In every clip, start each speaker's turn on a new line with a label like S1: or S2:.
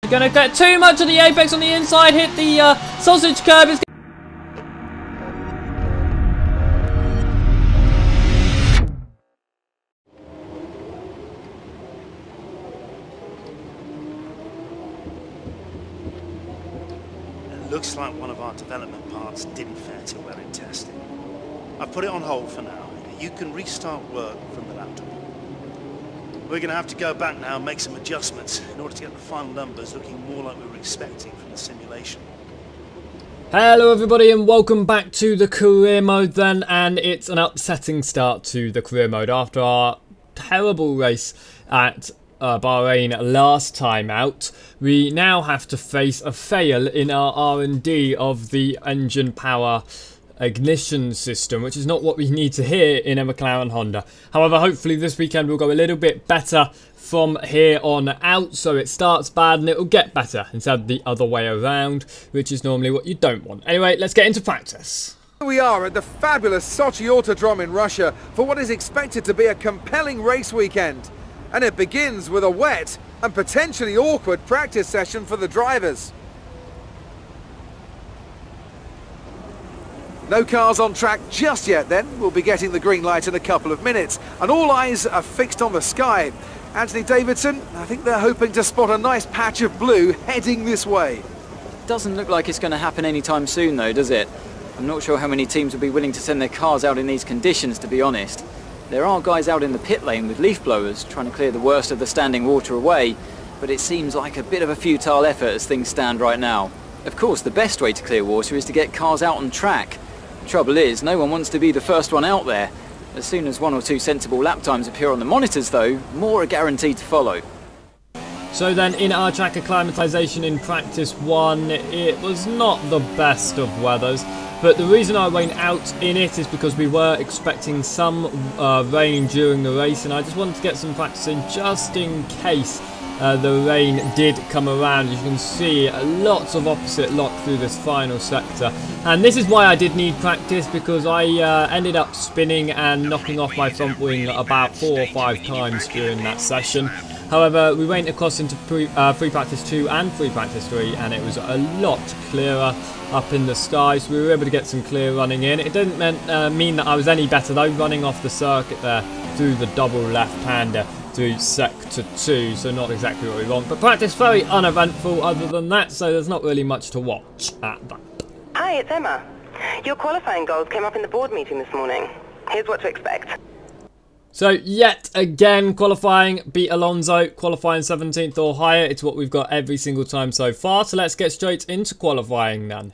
S1: Gonna get too much of the apex on the inside, hit the sausage curb. It's
S2: Looks like one of our development parts didn't fare too well in testing. I've put it on hold for now. You can restart work from the laptop. We're going to have to go back now and make some adjustments in order to get the final numbers looking more like we were expecting from the simulation.
S1: Hello everybody and welcome back to the career mode then, and it's an upsetting start to the career mode after our terrible race at Bahrain last time out. We now have to face a fail in our R&D of the engine power ignition system, which is not what we need to hear in a McLaren Honda. However, hopefully this weekend will go a little bit better from here on out, so it starts bad and it will get better instead of the other way around, which is normally what you don't want. Anyway, let's get into practice.
S3: Here we are at the fabulous Sochi Autodrome in Russia for what is expected to be a compelling race weekend. And it begins with a wet and potentially awkward practice session for the drivers. No cars on track just yet then. We'll be getting the green light in a couple of minutes. And all eyes are fixed on the sky. Anthony Davidson, I think they're hoping to spot a nice patch of blue heading this way.
S4: Doesn't look like it's going to happen anytime soon though, does it? I'm not sure how many teams will be willing to send their cars out in these conditions, to be honest. There are guys out in the pit lane with leaf blowers trying to clear the worst of the standing water away, but it seems like a bit of a futile effort as things stand right now. Of course, the best way to clear water is to get cars out on track. The trouble is, no one wants to be the first one out there. As soon as one or two sensible lap times appear on the monitors though, more are guaranteed to follow.
S1: So then in our track acclimatization in practice 1, it was not the best of weathers. But the reason I went out in it is because we were expecting some rain during the race, and I just wanted to get some practice in just in case the rain did come around. As you can see, lots of opposite lock through this final sector, and this is why I did need practice, because I ended up spinning and knocking off my front wing about 4 or 5 times during that session. However, we went across into free practice 2 and free practice 3, and it was a lot clearer up in the sky, so we were able to get some clear running in. It didn't mean that I was any better though, running off the circuit there through the double left-hander through sector 2, so not exactly what we want. But practice very uneventful other than that, so there's not really much to watch at that.
S5: Hi, it's Emma. Your qualifying goals came up in the board meeting this morning. Here's what to expect.
S1: So yet again, qualifying beat Alonso, qualifying 17th or higher. It's what we've got every single time so far. So let's get straight into qualifying then.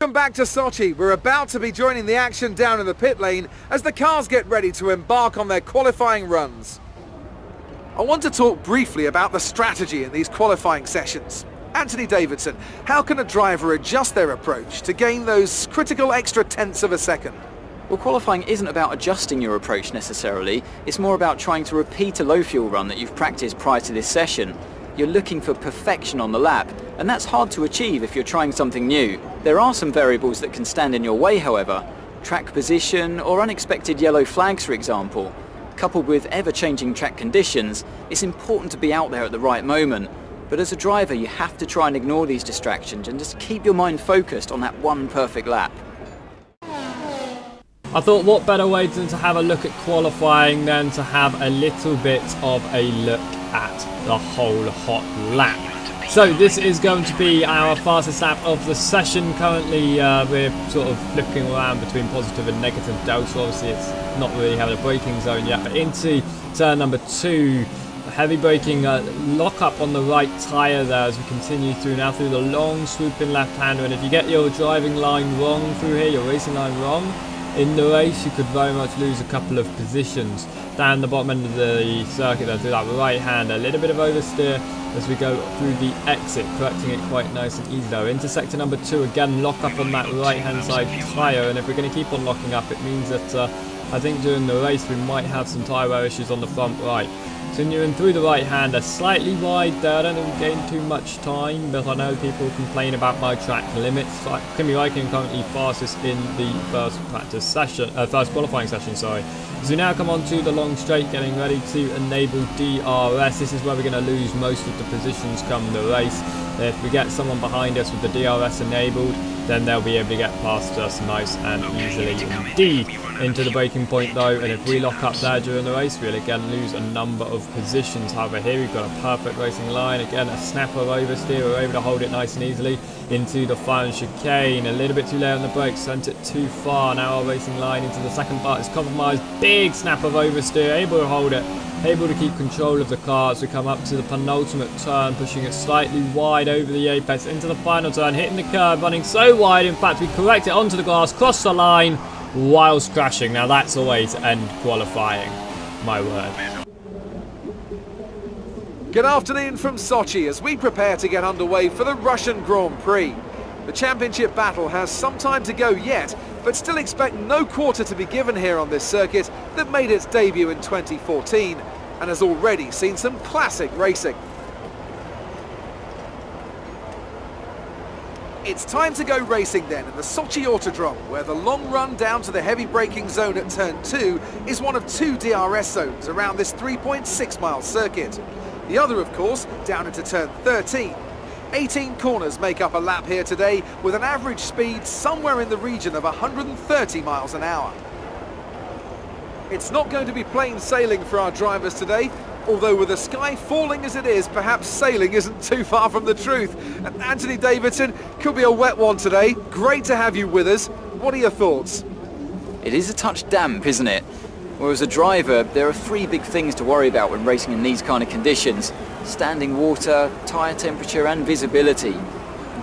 S3: Welcome back to Sochi. We're about to be joining the action down in the pit lane as the cars get ready to embark on their qualifying runs. I want to talk briefly about the strategy in these qualifying sessions. Anthony Davidson, how can a driver adjust their approach to gain those critical extra tenths of a second?
S4: Well, qualifying isn't about adjusting your approach necessarily, it's more about trying to repeat a low fuel run that you've practiced prior to this session. You're looking for perfection on the lap, and that's hard to achieve if you're trying something new. There are some variables that can stand in your way, however. Track position or unexpected yellow flags, for example. Coupled with ever-changing track conditions, it's important to be out there at the right moment. But as a driver, you have to try and ignore these distractions and just keep your mind focused on that one perfect lap.
S1: I thought what better way than to have a look at qualifying than to have a little bit of a look at the whole hot lap. So this is going to be our fastest lap of the session. Currently we're sort of flipping around between positive and negative delta. Obviously it's not really having a braking zone yet, but into turn number 2. Heavy braking, lock up on the right tyre there as we continue through now through the long swooping left-hander. And if you get your driving line wrong through here, your racing line wrong, in the race you could very much lose a couple of positions. Down the bottom end of the circuit there through that right hand, a little bit of oversteer as we go through the exit, correcting it quite nice and easy though. Into sector number 2 again, lock up on that right hand side tyre, and if we're going to keep on locking up it means that I think during the race we might have some tyre wear issues on the front right. Continuing through the right-hander, slightly wide there. I don't think we gained too much time, but I know people complain about my track limits. Kimi Räikkönen currently fastest in the first practice session, first qualifying session, sorry. So we now come on to the long straight, getting ready to enable DRS. This is where we're going to lose most of the positions come the race. If we get someone behind us with the DRS enabled, then they'll be able to get past us nice and easily indeed. Into the braking point though, and if we lock up there during the race, we'll again lose a number of positions. However, here we've got a perfect racing line. Again, a snapper oversteer. We're able to hold it nice and easily into the final chicane. A little bit too late on the brakes, sent it too far. Now our racing line into the second part is compromised. Big snapper oversteer, able to hold it, able to keep control of the car as we come up to the penultimate turn, pushing it slightly wide over the apex into the final turn, hitting the curb, running so wide. In fact, we correct it onto the grass, cross the line, whilst crashing. Now that's a way to end qualifying, my word.
S3: Good afternoon from Sochi as we prepare to get underway for the Russian Grand Prix. The championship battle has some time to go yet, but still expect no quarter to be given here on this circuit that made its debut in 2014 and has already seen some classic racing. It's time to go racing then in the Sochi Autodrome, where the long run down to the heavy braking zone at turn 2 is one of 2 DRS zones around this 3.6 mile circuit. The other, of course, down into turn 13. 18 corners make up a lap here today, with an average speed somewhere in the region of 130 miles an hour. It's not going to be plain sailing for our drivers today, although with the sky falling as it is, perhaps sailing isn't too far from the truth. And Anthony Davidson, could be a wet one today. Great to have you with us. What are your thoughts?
S4: It is a touch damp, isn't it? Well, as a driver, there are 3 big things to worry about when racing in these kind of conditions: standing water, tyre temperature and visibility.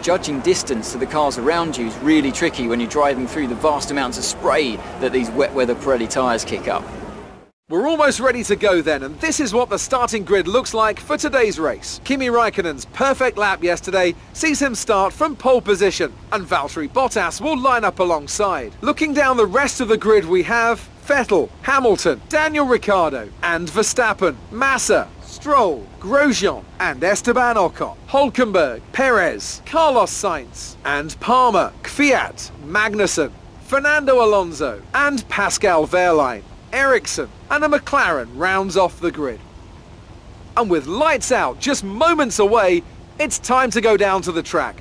S4: Judging distance to the cars around you is really tricky when you're driving through the vast amounts of spray that these wet weather Pirelli tyres kick up.
S3: We're almost ready to go then, and this is what the starting grid looks like for today's race. Kimi Räikkönen's perfect lap yesterday sees him start from pole position, and Valtteri Bottas will line up alongside. Looking down the rest of the grid, we have Vettel, Hamilton, Daniel Ricciardo and Verstappen, Massa, Stroll, Grosjean and Esteban Ocon, Hülkenberg, Perez, Carlos Sainz and Palmer, Kvyat, Magnussen, Fernando Alonso and Pascal Wehrlein. Ericsson and a McLaren rounds off the grid. And with lights out just moments away, it's time to go down to the track.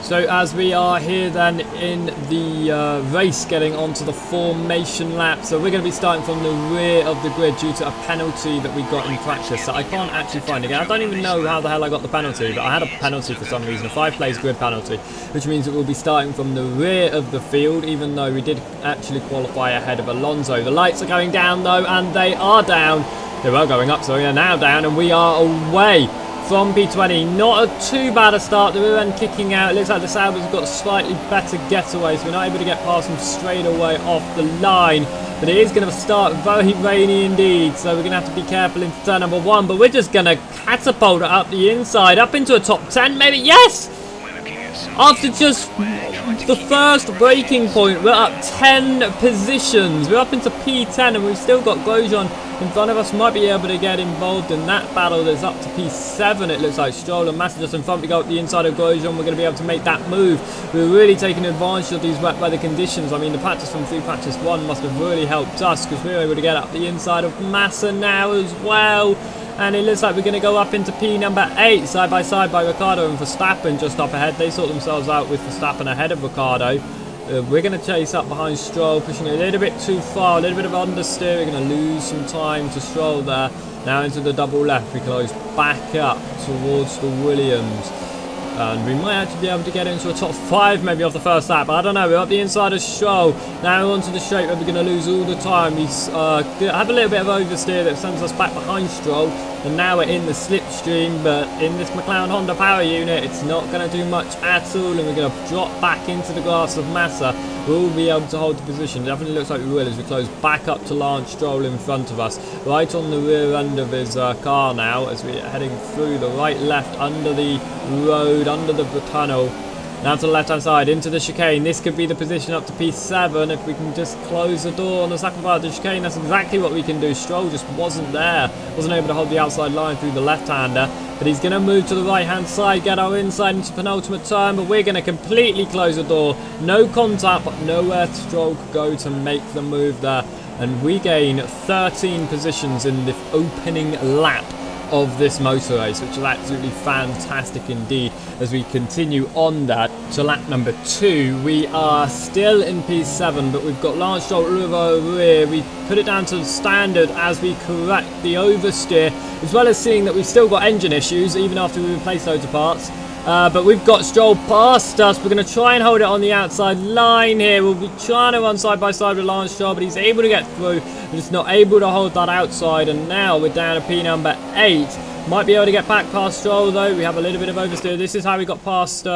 S1: So as we are here then in the race, getting onto the formation lap, so we're going to be starting from the rear of the grid due to a penalty that we got in practice that I can't actually find again. I don't even know how the hell I got the penalty, but I had a penalty for some reason, a 5-place grid penalty, which means that we'll be starting from the rear of the field, even though we did actually qualify ahead of Alonso. The lights are going down though, and they are down. They were going up, so we are now down, and we are away from P20. Not a too bad a start. The rear end kicking out. It looks like the Saubers have got slightly better getaway, so we're not able to get past them straight away off the line. But it is going to start very rainy indeed, so we're going to have to be careful into turn number 1. But we're just going to catapult it up the inside, up into a top 10 maybe. Yes! After just the first braking point, we're up 10 positions. We're up into P10 and we've still got Grosjean in front of us. Might be able to get involved in that battle. That's up to P7. It looks like Stroll and Massa just in front. We go up the inside of Grosjean. We're going to be able to make that move. We're really taking advantage of these wet weather conditions. I mean, the practice from free practice 1 must have really helped us, because we were able to get up the inside of Massa now as well. And it looks like we're going to go up into P number 8, side by side by Ricciardo and Verstappen just up ahead. They sort themselves out with Verstappen ahead of Ricciardo. We're going to chase up behind Stroll, pushing a little bit too far, a little bit of understeer. We're going to lose some time to Stroll there. Now into the double left, we close back up towards the Williams. And we might actually be able to get into a top 5 maybe off the first lap, but I don't know. We're up the inside of Stroll. Now we're onto the straight where we're going to lose all the time. We have a little bit of oversteer that sends us back behind Stroll. And now we're in the slipstream, but in this McLaren Honda power unit, it's not going to do much at all. And we're going to drop back into the grass of Massa. We'll be able to hold the position. It definitely looks like we will as we close back up to Lance Stroll in front of us. Right on the rear end of his car now, as we're heading through the right-left under the road, under the tunnel. Now to the left-hand side, into the chicane. This could be the position up to P7 if we can just close the door on the second part of the chicane. That's exactly what we can do. Stroll just wasn't there. Wasn't able to hold the outside line through the left-hander. But he's going to move to the right-hand side, get our inside into penultimate turn. But we're going to completely close the door. No contact, but nowhere Stroll could go to make the move there. And we gain 13 positions in the opening lap of this motor race, which is absolutely fantastic indeed. As we continue on that to lap number 2, we are still in P7, but we've got Lance Stroll over rear. We put it down to standard as we correct the oversteer, as well as seeing that we've still got engine issues even after we replace loads of parts. But we've got Stroll past us. We're going to try and hold it on the outside line here. We'll be trying to run side by side with Lance Stroll, but he's able to get through. We're just not able to hold that outside, and now we're down to P number 8. Might be able to get back past Stroll though. We have a little bit of oversteer. This is how we got past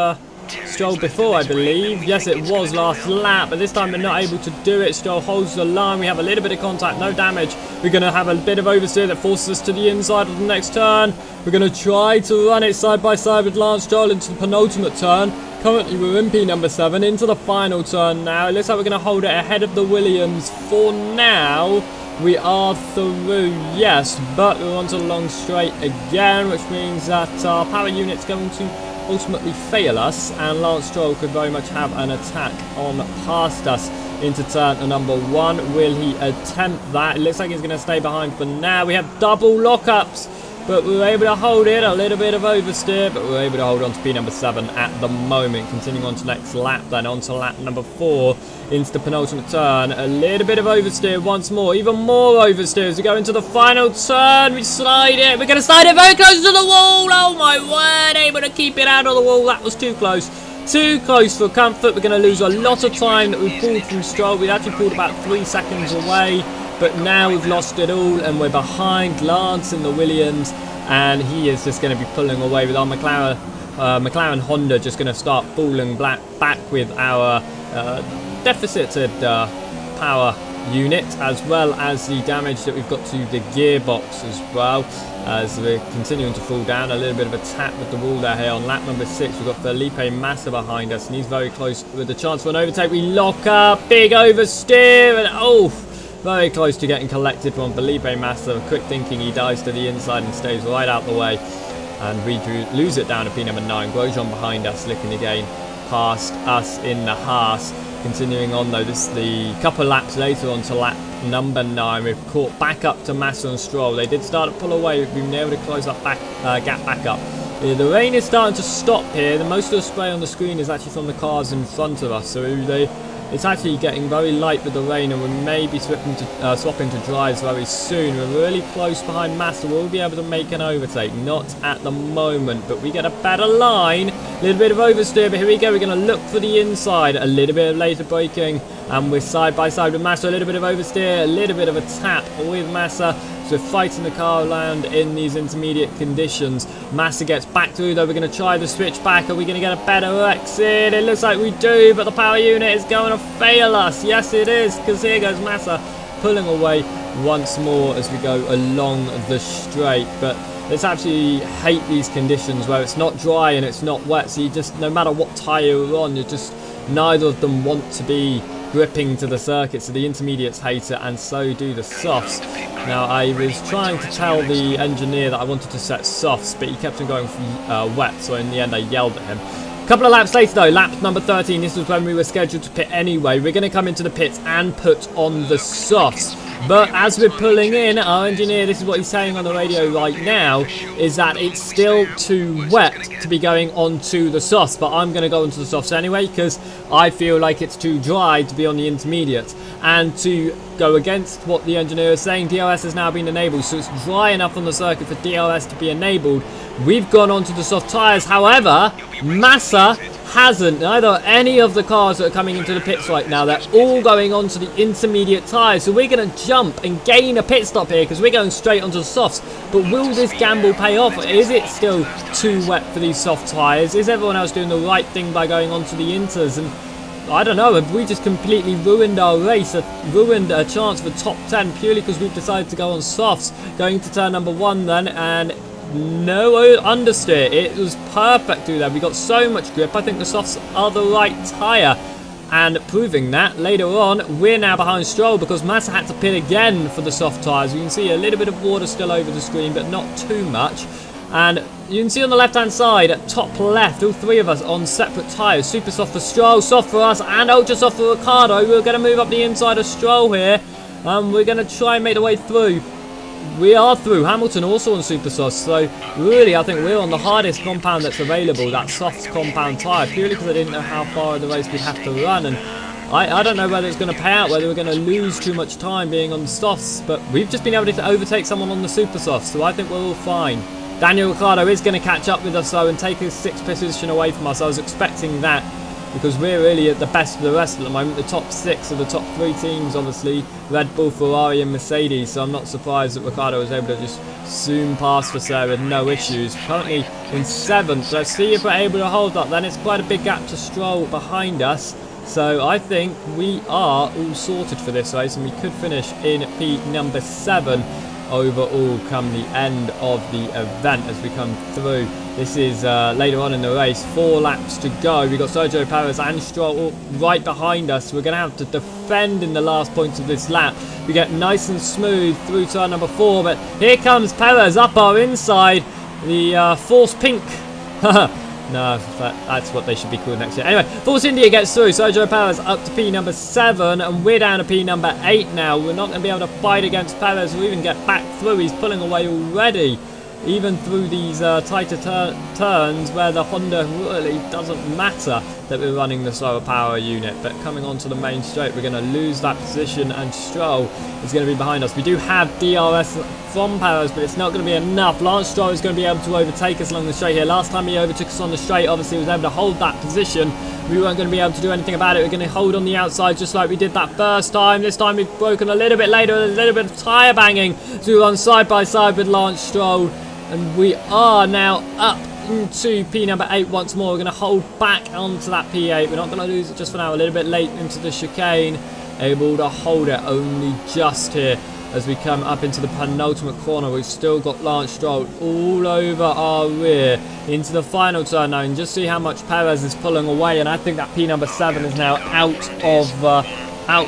S1: Stroll before, I believe. Yes, it was last lap, but this time we're not able to do it. Stroll holds the line. We have a little bit of contact, no damage. We're going to have a bit of oversteer that forces us to the inside of the next turn. We're going to try to run it side by side with Lance Stroll into the penultimate turn. Currently we're in P number 7 into the final turn now. It looks like we're going to hold it ahead of the Williams for now. We are through, yes, but we're onto the long straight again, which means that our power unit's going to ultimately fail us, and Lance Stroll could very much have an attack on past us into turn number 1. Will he attempt that? It looks like he's going to stay behind for now. We have double lockups, but we were able to hold it. A little bit of oversteer, but we were able to hold on to P number 7 at the moment. Continuing on to next lap, then on to lap number 4 into the penultimate turn. A little bit of oversteer once more, even more oversteer as we go into the final turn. We slide it. We're going to slide it very close to the wall. Oh my word, able to keep it out of the wall. That was too close. Too close for comfort. We're going to lose a lot of time that we pulled from Stroll. We actually pulled about 3 seconds away. But now we've lost it all, and we're behind Lance in the Williams, and he is just going to be pulling away with our McLaren Honda just going to start falling back with our deficited power unit, as well as the damage that we've got to the gearbox as well, as we're continuing to fall down. A little bit of a tap with the wall there here on lap number 6. We've got Felipe Massa behind us, and he's very close with the chance for an overtake. We lock up, big oversteer, and oh, very close to getting collected from Felipe Massa. Quick thinking, he dives to the inside and stays right out the way. And we lose it down to P number 9. Grosjean behind us, looking again past us in the Haas. Continuing on though, this is the couple laps later on to lap number 9. We've caught back up to Massa and Stroll. They did start to pull away. We've been able to close that gap back up. The rain is starting to stop here. The most of the spray on the screen is actually from the cars in front of us. So it's actually getting very light with the rain, and we may be swapping to dries very soon. We're really close behind Massa. We'll be able to make an overtake. Not at the moment, but we get a better line. A little bit of oversteer, but here we go. We're going to look for the inside. A little bit of later braking, and we're side by side with Massa. A little bit of oversteer, a little bit of a tap with Massa. So fighting the car around in these intermediate conditions. Massa gets back through though. We're going to try the switch back. Are we going to get a better exit? It looks like we do, but the power unit is going to fail us. Yes, it is, because here goes Massa pulling away once more as we go along the straight. But let's actually hate these conditions where it's not dry and it's not wet. So you just, no matter what tyre you're on, you just, neither of them want to be gripping to the circuit. So the intermediates hate it, and so do the softs. Now I was trying to tell the engineer that I wanted to set softs, but he kept on going wet, so in the end I yelled at him. A couple of laps later though, lap number 13, this was when we were scheduled to pit anyway. We're going to come into the pits and put on the softs. But as we're pulling in, our engineer, this is what he's saying on the radio right now, is that it's still too wet to be going onto the softs. But I'm going to go onto the softs anyway, because I feel like it's too dry to be on the intermediates. And to go against what the engineer is saying, DRS has now been enabled, so it's dry enough on the circuit for DRS to be enabled. We've gone onto the soft tyres. However, Massa hasn't. Neither any of the cars that are coming into the pits right now, they're all going onto the intermediate tyres. So we're going to jump and gain a pit stop here because we're going straight onto the softs. But will this gamble pay off? Is it still too wet for these soft tyres? Is everyone else doing the right thing by going onto the inters? And I don't know, have we just completely ruined our race, ruined a chance for top 10 purely because we've decided to go on softs? Going to turn number 1 then, and no understeer. It was perfect through there. We got so much grip. I think the softs are the right tyre. And proving that, later on, we're now behind Stroll because Massa had to pit again for the soft tyres. You can see a little bit of water still over the screen, but not too much. And you can see on the left-hand side, at top left, all three of us on separate tyres. Super soft for Stroll, soft for us, and ultra soft for Ricciardo. We're going to move up the inside of Stroll here. We're going to try and make the way through. We are through. Hamilton also on super soft, so really I think we're on the hardest compound that's available, that soft compound tyre, purely because I didn't know how far in the race we'd have to run, and I don't know whether it's going to pay out, whether we're going to lose too much time being on the softs, but we've just been able to overtake someone on the super softs, so I think we're all fine. Daniel Ricciardo is going to catch up with us though and take his 6th position away from us. I was expecting that, because we're really at the best of the rest at the moment. The top 6 of the top 3 teams, obviously, Red Bull, Ferrari and Mercedes, so I'm not surprised that Ricciardo was able to just zoom past us there with no issues. Currently in 7th, let's see if we're able to hold up. Then it's quite a big gap to Stroll behind us, so I think we are all sorted for this race, and we could finish in P number 7 overall come the end of the event as we come through. This is later on in the race, 4 laps to go. We've got Sergio Perez and Stroll right behind us. We're going to have to defend in the last points of this lap. We get nice and smooth through turn number 4, but here comes Perez up our inside. The Force Pink. No, that's what they should be called next year. Anyway, Force India gets through. Sergio Perez up to P number 7, and we're down to P number 8 now. We're not going to be able to fight against Perez or even get back through. He's pulling away already, even through these tighter turns where the Honda really doesn't matter that we're running the slower power unit. But coming onto the main straight, we're going to lose that position, and Stroll is going to be behind us. We do have DRS from Perez, but it's not going to be enough. Lance Stroll is going to be able to overtake us along the straight here. Last time he overtook us on the straight, obviously he was able to hold that position. We weren't going to be able to do anything about it. We're going to hold on the outside just like we did that first time. This time we've broken a little bit later, a little bit of tyre banging. So we run side by side with Lance Stroll, and we are now up into P number 8 once more. We're going to hold back onto that P8. We're not going to lose it just for now. A little bit late into the chicane, able to hold it only just here as we come up into the penultimate corner. We've still got Lance Stroll all over our rear into the final turn now, and just see how much Perez is pulling away, and I think that P number 7 is now out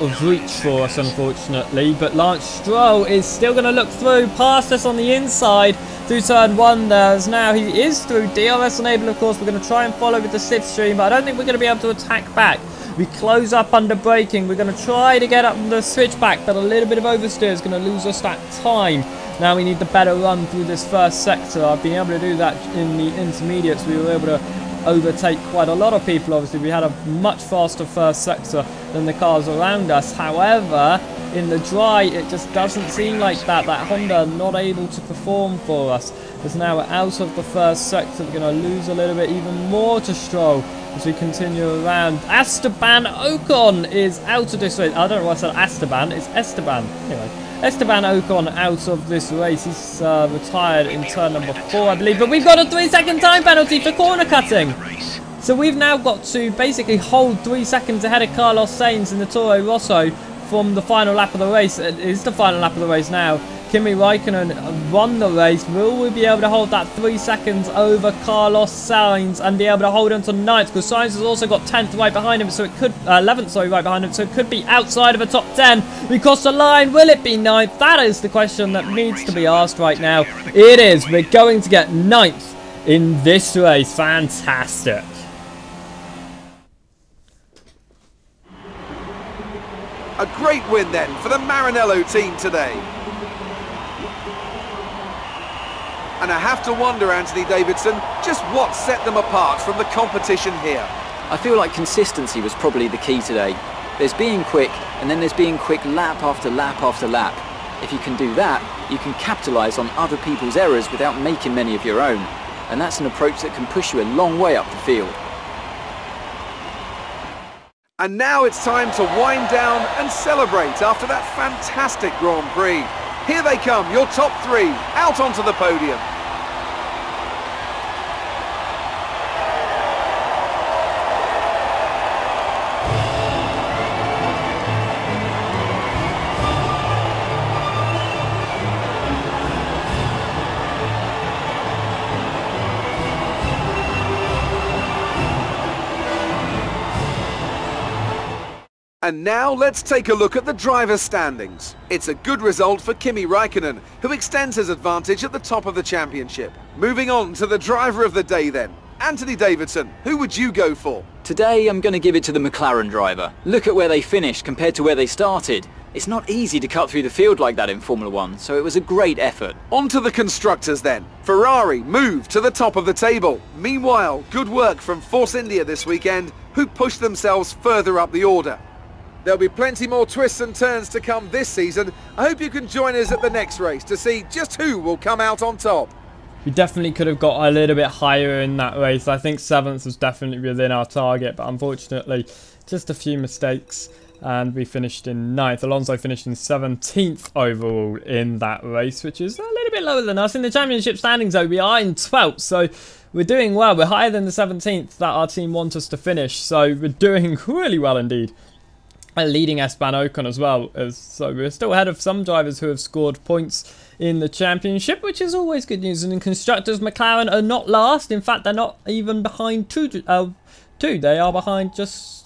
S1: of reach for us, unfortunately. But Lance Stroll is still going to look through past us on the inside through turn 1 there, as now he is through. DRS enabled, of course. We're going to try and follow with the slipstream, but I don't think we're going to be able to attack back. We close up under braking. We're going to try to get up the switchback, but a little bit of oversteer is going to lose us that time. Now we need the better run through this first sector. I've been able to do that in the intermediates. We were able to overtake quite a lot of people. Obviously, we had a much faster first sector than the cars around us. However, in the dry, it just doesn't seem like that. That Honda not able to perform for us. As now we're out of the first sector, we're going to lose a little bit even more to Stroll as we continue around. Esteban Ocon is out of this race. I don't know why I said Esteban. It's Esteban. Anyway, Esteban Ocon out of this race. He's retired in turn number 4, I believe. But we've got a 3-second time penalty for corner cutting. So we've now got to basically hold 3 seconds ahead of Carlos Sainz in the Toro Rosso from the final lap of the race. It is the final lap of the race now. Kimi Raikkonen won the race. Will we be able to hold that 3 seconds over Carlos Sainz and be able to hold on to 9th? Because Sainz has also got 10th right behind him, so it could 11th, sorry, right behind him, so it could be outside of a top 10. We crossed the line. Will it be 9th? That is the question that needs to be asked right now. It is. We're going to get 9th in this race. Fantastic.
S3: A great win then for the Maranello team today. And I have to wonder, Anthony Davidson, just what set them apart from the competition here.
S4: I feel like consistency was probably the key today. There's being quick, and then there's being quick lap after lap after lap. If you can do that, you can capitalise on other people's errors without making many of your own. And that's an approach that can push you a long way up the field.
S3: And now it's time to wind down and celebrate after that fantastic Grand Prix. Here they come, your top 3, out onto the podium. And now let's take a look at the driver's standings. It's a good result for Kimi Räikkönen, who extends his advantage at the top of the championship. Moving on to the driver of the day then. Anthony Davidson, who would you go for?
S4: Today I'm going to give it to the McLaren driver. Look at where they finished compared to where they started. It's not easy to cut through the field like that in Formula 1, so it was a great effort.
S3: On to the constructors then. Ferrari moved to the top of the table. Meanwhile, good work from Force India this weekend, who pushed themselves further up the order. There'll be plenty more twists and turns to come this season. I hope you can join us at the next race to see just who will come out on top.
S1: We definitely could have got a little bit higher in that race. I think 7th was definitely within our target, but unfortunately, just a few mistakes. And we finished in 9th. Alonso finished in 17th overall in that race, which is a little bit lower than us. In the championship standings, though, we are in 12th, so we're doing well. We're higher than the 17th that our team wants us to finish, so we're doing really well indeed. Leading Esteban Ocon as well, so we're still ahead of some drivers who have scored points in the championship, which is always good news. And in constructors, McLaren are not last. In fact, they're not even behind two. They are behind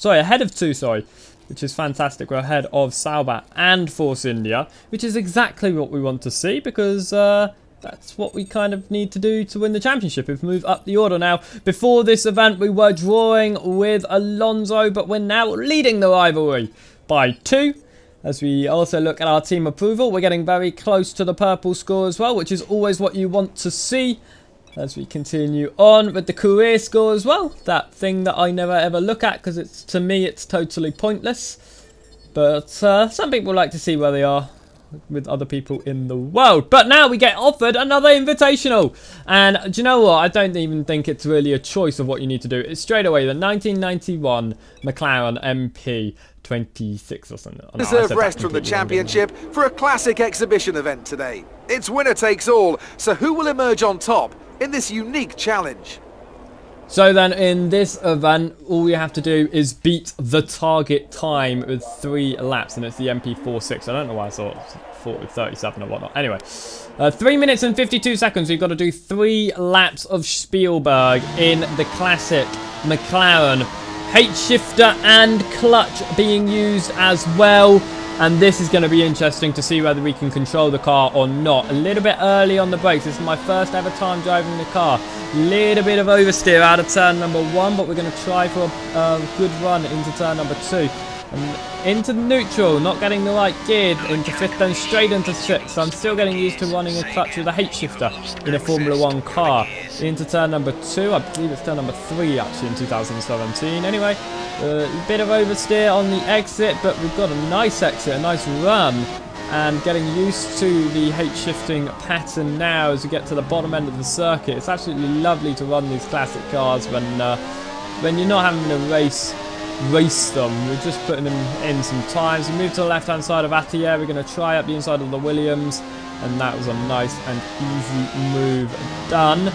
S1: ahead of 2, sorry, which is fantastic. We're ahead of Sauber and Force India, which is exactly what we want to see, because that's what we kind of need to do to win the championship, if we move up the order. Now, before this event, we were drawing with Alonso, but we're now leading the rivalry by 2. As we also look at our team approval, we're getting very close to the purple score as well, which is always what you want to see. As we continue on with the career score as well, that thing that I never ever look at, because to me it's totally pointless. But some people like to see where they are with other people in the world. But now we get offered another invitational, and do you know what, I don't even think it's really a choice of what you need to do. It's straight away the 1991 McLaren MP 26 or something. Oh, no,
S3: deserve rest from the championship for a classic exhibition event today. It's winner takes all, so who will emerge on top in this unique challenge?
S1: So then in this event, all we have to do is beat the target time with 3 laps, and it's the MP46. I don't know why I thought with 37 or whatnot. Anyway, 3 minutes and 52 seconds. We've got to do 3 laps of Spielberg in the classic McLaren. H-shifter and clutch being used as well. And this is going to be interesting to see whether we can control the car or not. A little bit early on the brakes. This is my first ever time driving the car. Little bit of oversteer out of turn number 1, but we're going to try for a good run into turn number 2. And into neutral, not getting the right gear, into 5th, then straight into 6th. So I'm still getting used to running a clutch with a H-shifter in a Formula 1 car. Into turn number 2, I believe it's turn number 3 actually in 2017. Anyway, a bit of oversteer on the exit, but we've got a nice exit, a nice run. And getting used to the H-shifting pattern now as we get to the bottom end of the circuit. It's absolutely lovely to run these classic cars when you're not having to race them. We're just putting them in some times. We move to the left-hand side of Attier. We're going to try up the inside of the Williams, and that was a nice and easy move done.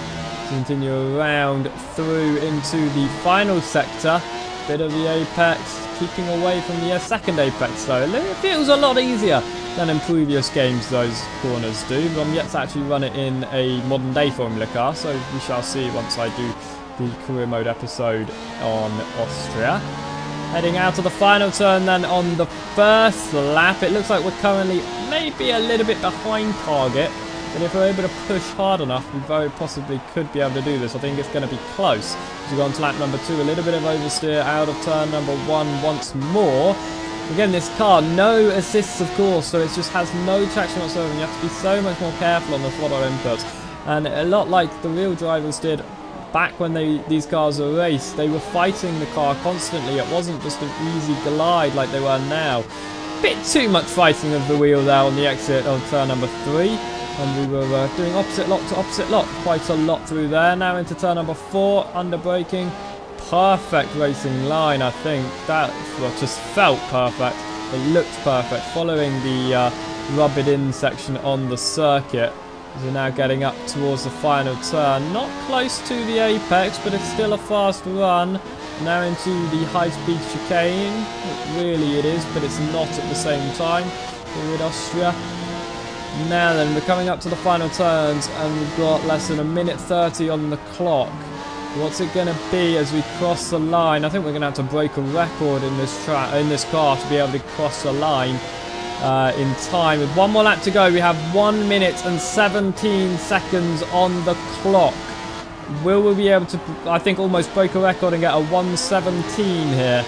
S1: Continue around through into the final sector. Bit of the apex, keeping away from the second apex though. It feels a lot easier than in previous games those corners do. But I'm yet to actually run it in a modern day Formula car, so we shall see once I do the career mode episode on Austria. Heading out to the final turn then on the first lap. It looks like we're currently maybe a little bit behind target, but if we're able to push hard enough, we very possibly could be able to do this. I think it's going to be close. As we go on to lap number 2, a little bit of oversteer out of turn number 1 once more. Again, this car, no assists of course, so it just has no traction whatsoever, and you have to be so much more careful on the throttle inputs. And a lot like the real drivers did back when these cars were raced, they were fighting the car constantly. It wasn't just an easy glide like they were now. Bit too much fighting of the wheel there on the exit of turn number 3. And we were doing opposite lock to opposite lock quite a lot through there. Now into turn number 4, under braking. Perfect racing line, I think. That just felt perfect. It looked perfect. Following the rub it in section on the circuit. We're now getting up towards the final turn. Not close to the apex, but it's still a fast run. Now into the high-speed chicane. Really it is, but it's not at the same time. Here with Austria. Now then, we're coming up to the final turns, and we've got less than 1:30 on the clock. What's it going to be as we cross the line? I think we're going to have to break a record in this car to be able to cross the line in time. With one more lap to go, we have 1 minute and 17 seconds on the clock. Will we be able to, I think, almost break a record and get a 1:17 here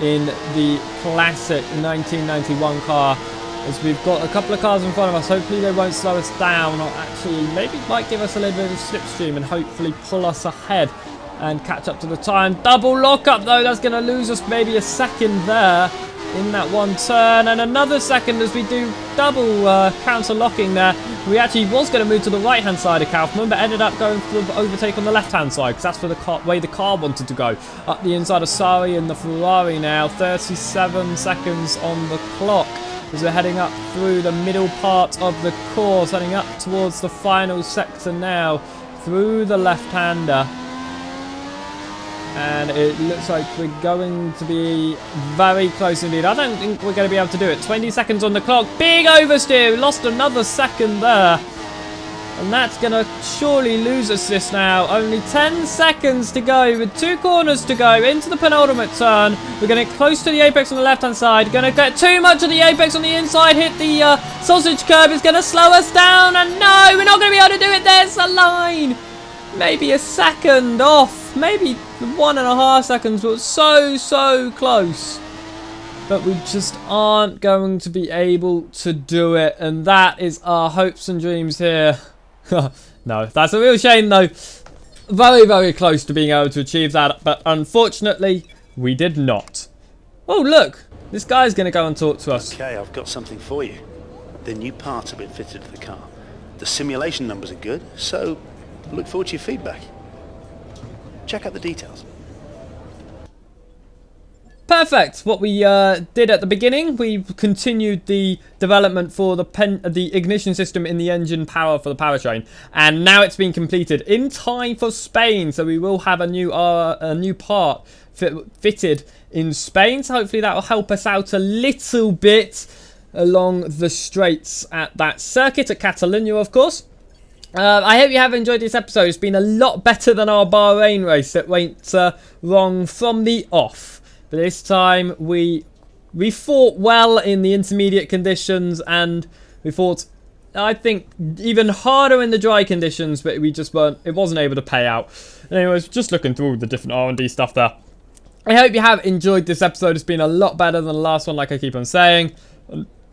S1: in the classic 1991 car? As we've got a couple of cars in front of us. Hopefully they won't slow us down, or actually maybe might give us a little bit of slipstream and hopefully pull us ahead and catch up to the time. Double lockup though, that's going to lose us maybe a second there in that one turn, and another second as we do double counter locking there. We actually was going to move to the right hand side of Kaufman, but ended up going for the overtake on the left hand side because that's where the way the car wanted to go. Up the inside of Sari and the Ferrari now. 37 seconds on the clock as we're heading up through the middle part of the course, heading up towards the final sector now through the left-hander. And it looks like we're going to be very close indeed. I don't think we're going to be able to do it. 20 seconds on the clock. Big oversteer. We lost another second there. And that's going to surely lose us this now. Only 10 seconds to go with 2 corners to go into the penultimate turn. We're going to get close to the apex on the left-hand side. Going to get too much of the apex on the inside. Hit the sausage curb. It's going to slow us down. And no, we're not going to be able to do it. There's the line. Maybe a second off. Maybe 1.5 seconds. But so close. But we just aren't going to be able to do it. And that is our hopes and dreams here. No, that's a real shame though. Very close to being able to achieve that, but unfortunately we did not. Oh look, this guy's going to go and talk to us.
S2: Okay, I've got something for you. The new parts have been fitted to the car. The simulation numbers are good, so look forward to your feedback. Check out the details.
S1: Perfect. What we did at the beginning, we continued the development for the ignition system in the engine power for the powertrain, and now it's been completed in time for Spain. So we will have a new part fitted in Spain. So hopefully that will help us out a little bit along the straights at that circuit at Catalonia, of course. I hope you have enjoyed this episode. It's been a lot better than our Bahrain race that went wrong from the off. But this time we fought well in the intermediate conditions, and we fought, I think, even harder in the dry conditions, but we just it wasn't able to pay out. Anyways, just looking through the different R&D stuff there. I hope you have enjoyed this episode. It's been a lot better than the last one, like I keep on saying.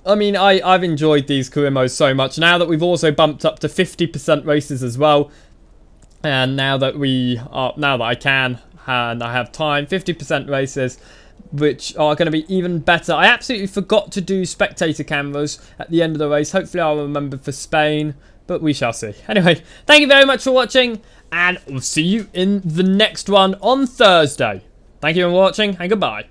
S1: I mean, I've enjoyed these Carimos so much. Now that we've also bumped up to 50% races as well, and now that I can, and I have time, 50% races, which are going to be even better. I absolutely forgot to do spectator cameras at the end of the race. Hopefully I'll remember for Spain, but we shall see. Anyway, thank you very much for watching, and we'll see you in the next one on Thursday. Thank you for watching, and goodbye.